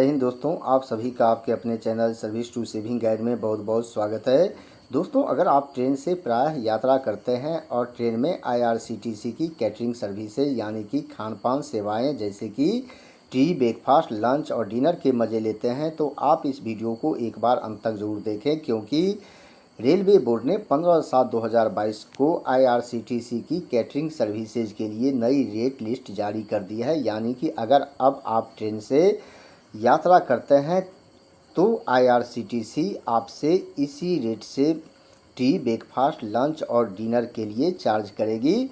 जय हिंद दोस्तों, आप सभी का आपके अपने channel service to saving guide में बहुत बहुत स्वागत है। दोस्तों, अगर आप ट्रेन से प्रायः यात्रा करते हैं और ट्रेन में आईआरसीटीसी की कैटरिंग सर्विसेज यानी कि खान पान सेवाएं जैसे कि टी, ब्रेकफास्ट, लंच और डिनर के मज़े लेते हैं, तो आप इस वीडियो को एक बार अंत तक ज़रूर देखें, क्योंकि रेलवे बोर्ड ने 15/7/2022 को आईआरसीटीसी की कैटरिंग सर्विसेज के लिए नई रेट लिस्ट जारी कर दी है। यानी कि अगर अब आप ट्रेन से यात्रा करते हैं तो आईआरसीटीसी आपसे इसी रेट से टी, ब्रेकफास्ट, लंच और डिनर के लिए चार्ज करेगी।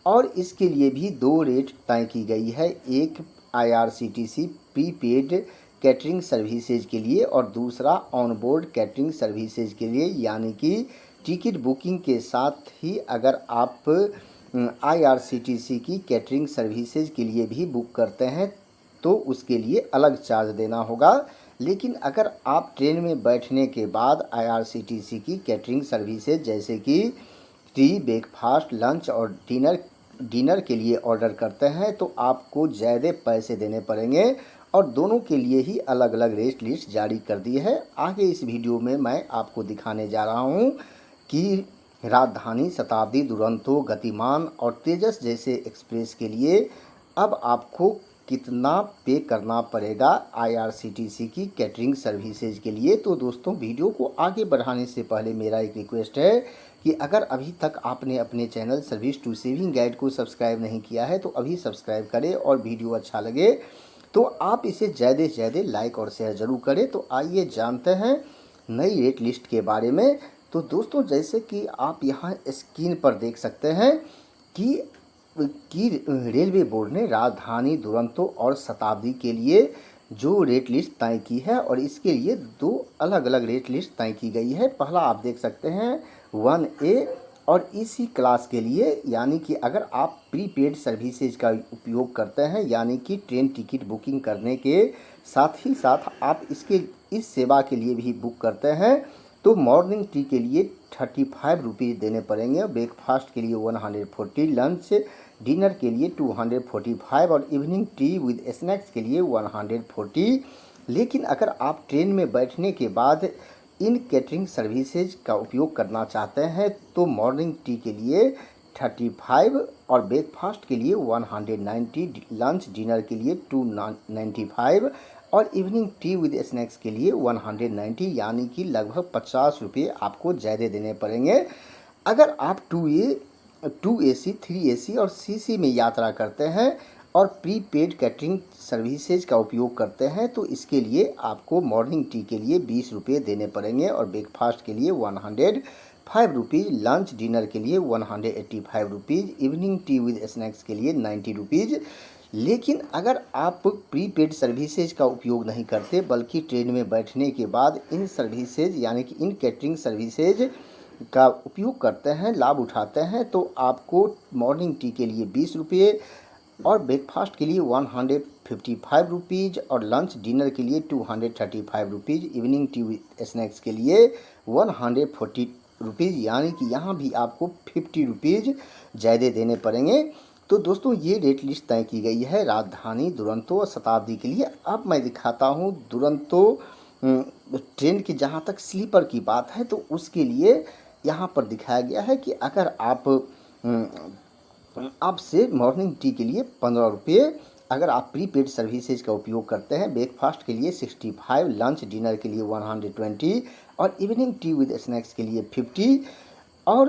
और इसके लिए भी दो रेट तय की गई है, एक आईआरसीटीसी प्रीपेड कैटरिंग सर्विसेज के लिए और दूसरा ऑन बोर्ड कैटरिंग सर्विसेज के लिए। यानी कि टिकट बुकिंग के साथ ही अगर आप आईआरसीटीसी की कैटरिंग सर्विसेज के लिए भी बुक करते हैं तो उसके लिए अलग चार्ज देना होगा। लेकिन अगर आप ट्रेन में बैठने के बाद आईआरसीटीसी की कैटरिंग सर्विसेज जैसे कि टी, ब्रेकफास्ट, लंच और डिनर के लिए ऑर्डर करते हैं तो आपको ज़्यादा पैसे देने पड़ेंगे और दोनों के लिए ही अलग अलग रेट लिस्ट जारी कर दी है। आगे इस वीडियो में मैं आपको दिखाने जा रहा हूं कि राजधानी, शताब्दी, दुरंतो, गतिमान और तेजस जैसे एक्सप्रेस के लिए अब आपको कितना पे करना पड़ेगा आईआरसीटीसी की कैटरिंग सर्विसेज के लिए। तो दोस्तों, वीडियो को आगे बढ़ाने से पहले मेरा एक रिक्वेस्ट है कि अगर अभी तक आपने अपने channel service to saving guide को सब्सक्राइब नहीं किया है तो अभी सब्सक्राइब करें और वीडियो अच्छा लगे तो आप इसे ज़्यादा से ज़्यादा लाइक और शेयर ज़रूर करें। तो आइए जानते हैं नई रेट लिस्ट के बारे में। तो दोस्तों, जैसे कि आप यहाँ स्क्रीन पर देख सकते हैं कि रेलवे बोर्ड ने राजधानी, दुरंतो और शताब्दी के लिए जो रेट लिस्ट तय की है और इसके लिए दो अलग अलग रेट लिस्ट तय की गई है। पहला आप देख सकते हैं 1A और इसी क्लास के लिए, यानी कि अगर आप प्रीपेड सर्विसेज का उपयोग करते हैं यानी कि ट्रेन टिकट बुकिंग करने के साथ ही साथ आप इस सेवा के लिए भी बुक करते हैं तो मॉर्निंग टी के लिए 35 रुपीज़ देने पड़ेंगे, ब्रेकफास्ट के लिए 140, लंच डिनर के लिए 245 और इवनिंग टी विद स्नैक्स के लिए 140। लेकिन अगर आप ट्रेन में बैठने के बाद इन कैटरिंग सर्विसेज का उपयोग करना चाहते हैं तो मॉर्निंग टी के लिए 35 और ब्रेकफास्ट के लिए 190, लंच डिनर के लिए 295 और इवनिंग टी विद स्नैक्स के लिए 190, यानी कि लगभग 50 रुपये आपको ज़्यादा देने पड़ेंगे। अगर आप 2AC, 3AC और CC में यात्रा करते हैं और प्रीपेड कैटरिंग सर्विसेज का उपयोग करते हैं तो इसके लिए आपको मॉर्निंग टी के लिए 20 रुपये देने पड़ेंगे और ब्रेकफास्ट के लिए 105 रुपीज़, लंच डिनर के लिए 185 rupees, evening tea with snacks के लिए 90 रुपीज़। लेकिन अगर आप प्रीपेड सर्विसेज का उपयोग नहीं करते बल्कि ट्रेन में बैठने के बाद इन सर्विसेज यानी कि इन कैटरिंग सर्विसेज का उपयोग करते हैं, लाभ उठाते हैं, तो आपको मॉर्निंग टी के लिए 20 रुपये और ब्रेकफास्ट के लिए 155 रुपीज़ और लंच डिनर के लिए 235 rupees, evening tea with snacks के लिए 140 रुपीज़, यानी कि यहाँ भी आपको 50 रुपीज़ ज़्यादा देने पड़ेंगे। तो दोस्तों, ये रेट लिस्ट तय की गई है राजधानी, दुरंतो और शताब्दी के लिए। अब मैं दिखाता हूँ दुरंतो ट्रेन की। जहाँ तक स्लीपर की बात है तो उसके लिए यहाँ पर दिखाया गया है कि अगर आपसे मॉर्निंग टी के लिए 15 रुपये, अगर आप प्रीपेड सर्विसेज का उपयोग करते हैं, ब्रेकफास्ट के लिए 65, लंच डिनर के लिए 120 और इवनिंग टी विद स्नैक्स के लिए 50। और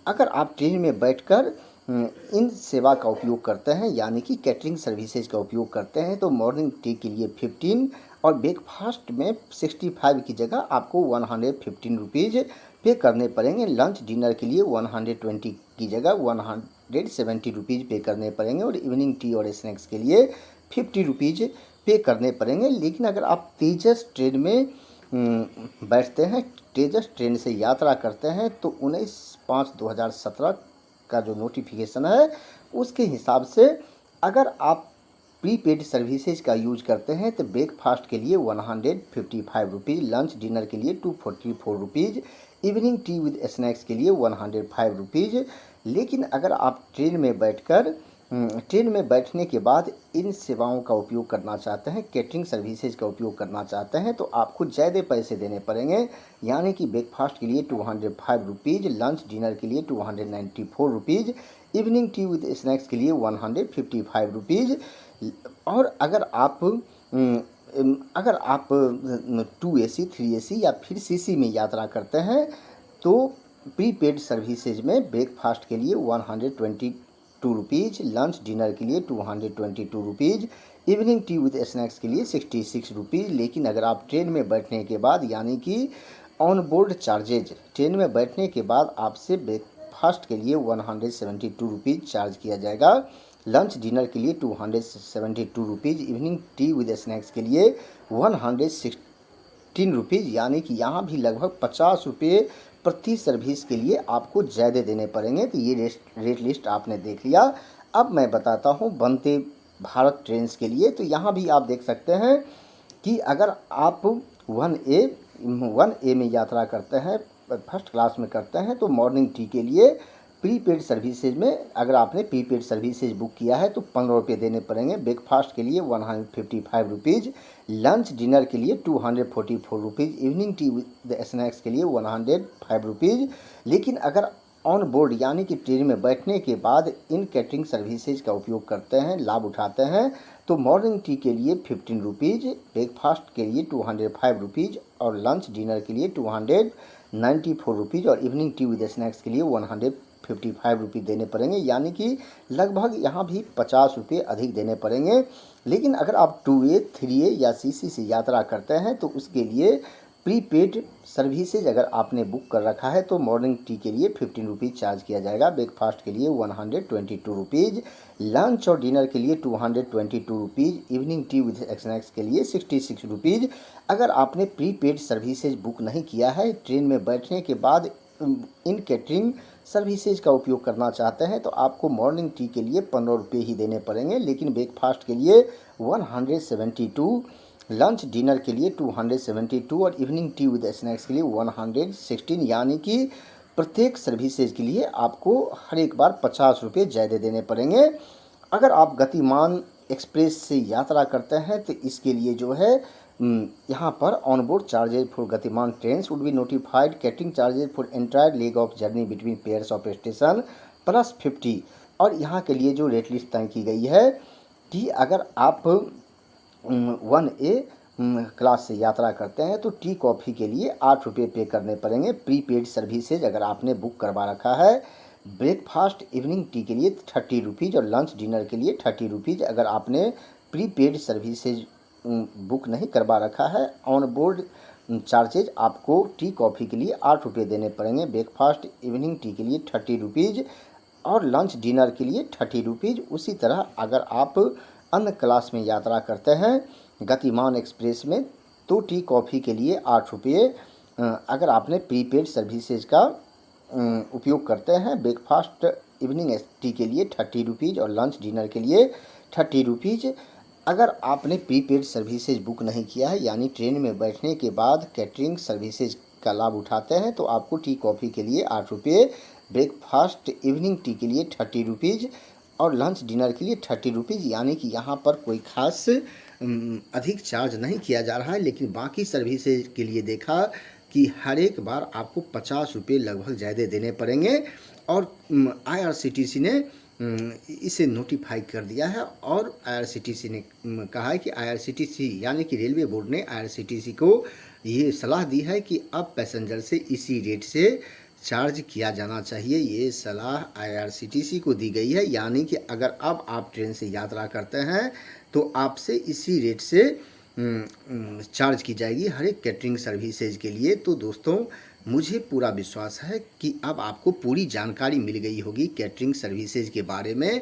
अगर आप ट्रेन में बैठकर इन सेवा का उपयोग करते हैं यानी कि कैटरिंग सर्विसेज का उपयोग करते हैं तो मॉर्निंग टी के लिए 15 और ब्रेकफास्ट में 65 की जगह आपको 115 रुपीज़ पे करने पड़ेंगे, लंच डिनर के लिए 120 की जगह 170 रुपीज़ पे करने पड़ेंगे और इवनिंग टी और स्नैक्स के लिए 50 रुपीज़ पे करने पड़ेंगे। लेकिन अगर आप तेजस ट्रेन में बैठते हैं, तेजस ट्रेन से यात्रा करते हैं तो 19/5/2017 का जो नोटिफिकेशन है उसके हिसाब से अगर आप प्रीपेड सर्विसेज का यूज करते हैं तो ब्रेकफास्ट के लिए 155 रुपीज़, लंच डिनर के लिए 244 rupees, evening tea with snacks के लिए 105 रुपीज़। लेकिन अगर आप ट्रेन में बैठकर ट्रेन में बैठने के बाद इन सेवाओं का उपयोग करना चाहते हैं, कैटरिंग सर्विसेज का उपयोग करना चाहते हैं, तो आपको ज़्यादा पैसे देने पड़ेंगे। यानी कि ब्रेकफास्ट के लिए 205 रुपीज़, लंच डिनर के लिए 294 rupees, evening tea with snacks के लिए 155 रुपीज़। और अगर आप 2 AC 3 AC या फिर CC में यात्रा करते हैं तो प्रीपेड सर्विसेज में ब्रेकफास्ट के लिए 122 रुपीज़, लंच डिनर के लिए 222 rupees, evening tea with snacks के लिए 66 रुपीज़। लेकिन अगर आप ट्रेन में बैठने के बाद यानी कि ऑन बोर्ड चार्जेज, ट्रेन में बैठने के बाद आपसे ब्रेकफास्ट के लिए 172 रुपीज़ चार्ज किया जाएगा, लंच डिनर के लिए 272 rupees, evening tea with snacks के लिए 116 रुपीज़। यानी कि यहाँ भी लगभग 50 रुपये प्रति सर्विस के लिए आपको ज़्यादा देने पड़ेंगे। तो ये रेट लिस्ट आपने देख लिया। अब मैं बताता हूँ वंदे भारत ट्रेन के लिए। तो यहाँ भी आप देख सकते हैं कि अगर आप 1A में यात्रा करते हैं, फर्स्ट क्लास में करते हैं, तो मॉर्निंग टी के लिए प्रीपेड सर्विसेज में अगर आपने प्रीपेड सर्विसेज बुक किया है तो 15 रुपये देने पड़ेंगे, ब्रेकफास्ट के लिए 155 रुपीज़, लंच डिनर के लिए 244 rupees, evening tea with snacks के लिए 105 रुपीज़। लेकिन अगर ऑन बोर्ड यानी कि ट्रेन में बैठने के बाद इन कैटरिंग सर्विसेज का उपयोग करते हैं, लाभ उठाते हैं, तो मॉर्निंग टी के लिए 15 रुपीज़, ब्रेकफास्ट के लिए 205 रुपीज़ और लंच डिनर के लिए 294 रुपीज़ और इवनिंग टी विद स्नैक्स के लिए 155 रुपये देने पड़ेंगे। यानी कि लगभग यहाँ भी 50 रुपये अधिक देने पड़ेंगे। लेकिन अगर आप 2A 3A या CC से यात्रा करते हैं तो उसके लिए प्रीपेड सर्विसेज अगर आपने बुक कर रखा है तो मॉर्निंग टी के लिए 15 रुपीज़ चार्ज किया जाएगा, ब्रेकफास्ट के लिए 122 रुपीज़, लंच और डिनर के लिए 222 rupees, evening tea with snacks के लिए 66 रुपीज़। अगर आपने प्रीपेड सर्विसेज बुक नहीं किया है, ट्रेन में बैठने के बाद इन कैटरिंग सर्विसेज का उपयोग करना चाहते हैं तो आपको मॉर्निंग टी के लिए 15 रुपये ही देने पड़ेंगे, लेकिन ब्रेकफास्ट के लिए 172, लंच डिनर के लिए 272 और इवनिंग टी विद स्नैक्स के लिए 116। यानी कि प्रत्येक सर्विसेज के लिए आपको हर एक बार 50 रुपये ज़्यादा देने पड़ेंगे। अगर आप गतिमान एक्सप्रेस से यात्रा करते हैं तो इसके लिए जो है यहाँ पर ऑन बोर्ड चार्जेज फॉर गतिमान train would be notified, catering charges for entire leg of journey between pairs of station plus 50। और यहाँ के लिए जो रेट लिस्ट तय की गई है कि अगर आप 1A क्लास से यात्रा करते हैं तो टी कॉफ़ी के लिए 8 रुपये पे करने पड़ेंगे, प्रीपेड सर्विसेज अगर आपने बुक करवा रखा है, ब्रेकफास्ट इवनिंग टी के लिए 30 रुपीज़ और लंच डिनर के लिए 30 रुपीज़। अगर आपने प्रीपेड सर्विसेज बुक नहीं करवा रखा है, ऑन बोर्ड चार्जेज आपको टी कॉफ़ी के लिए 8 रुपये देने पड़ेंगे, ब्रेकफास्ट इवनिंग टी के लिए 30 रुपीज़ और लंच डिनर के लिए 30 रुपीज़। उसी तरह अगर आप अन्य क्लास में यात्रा करते हैं गतिमान एक्सप्रेस में तो टी कॉफ़ी के लिए 8 रुपये। अगर आपने प्रीपेड सर्विसेज का उपयोग करते हैं, ब्रेकफास्ट इवनिंग टी के लिए 30 रुपीज़ और लंच डिनर के लिए 30 रुपीज़। अगर आपने प्रीपेड सर्विसेज बुक नहीं किया है यानी ट्रेन में बैठने के बाद कैटरिंग सर्विसेज का लाभ उठाते हैं तो आपको टी कॉफ़ी के लिए 8 रुपये, ब्रेकफास्ट इवनिंग टी के लिए 30 रुपीज़ और लंच डिनर के लिए 30 रुपीज़। यानी कि यहाँ पर कोई ख़ास अधिक चार्ज नहीं किया जा रहा है। लेकिन बाकी सर्विसेज के लिए देखा कि हर एक बार आपको 50 रुपये लगभग ज़्यादा देने पड़ेंगे और IRCTC ने इसे नोटिफाई कर दिया है। और IRCTC ने कहा है कि IRCTC यानी कि रेलवे बोर्ड ने IRCTC को ये सलाह दी है कि अब पैसेंजर से इसी रेट से चार्ज किया जाना चाहिए। ये सलाह IRCTC को दी गई है। यानी कि अगर अब आप ट्रेन से यात्रा करते हैं तो आपसे इसी रेट से चार्ज की जाएगी हर एक कैटरिंग सर्विसेज के लिए। तो दोस्तों मुझे पूरा विश्वास है कि अब आपको पूरी जानकारी मिल गई होगी कैटरिंग सर्विसेज के बारे में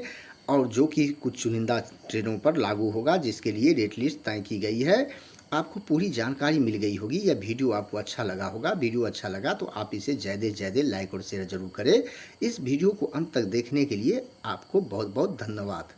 और जो कि कुछ चुनिंदा ट्रेनों पर लागू होगा जिसके लिए रेट लिस्ट तय की गई है। आपको पूरी जानकारी मिल गई होगी। यह वीडियो आपको अच्छा लगा होगा। वीडियो अच्छा लगा तो आप इसे ज़्यादा से ज़्यादा लाइक और शेयर ज़रूर करें। इस वीडियो को अंत तक देखने के लिए आपको बहुत बहुत धन्यवाद।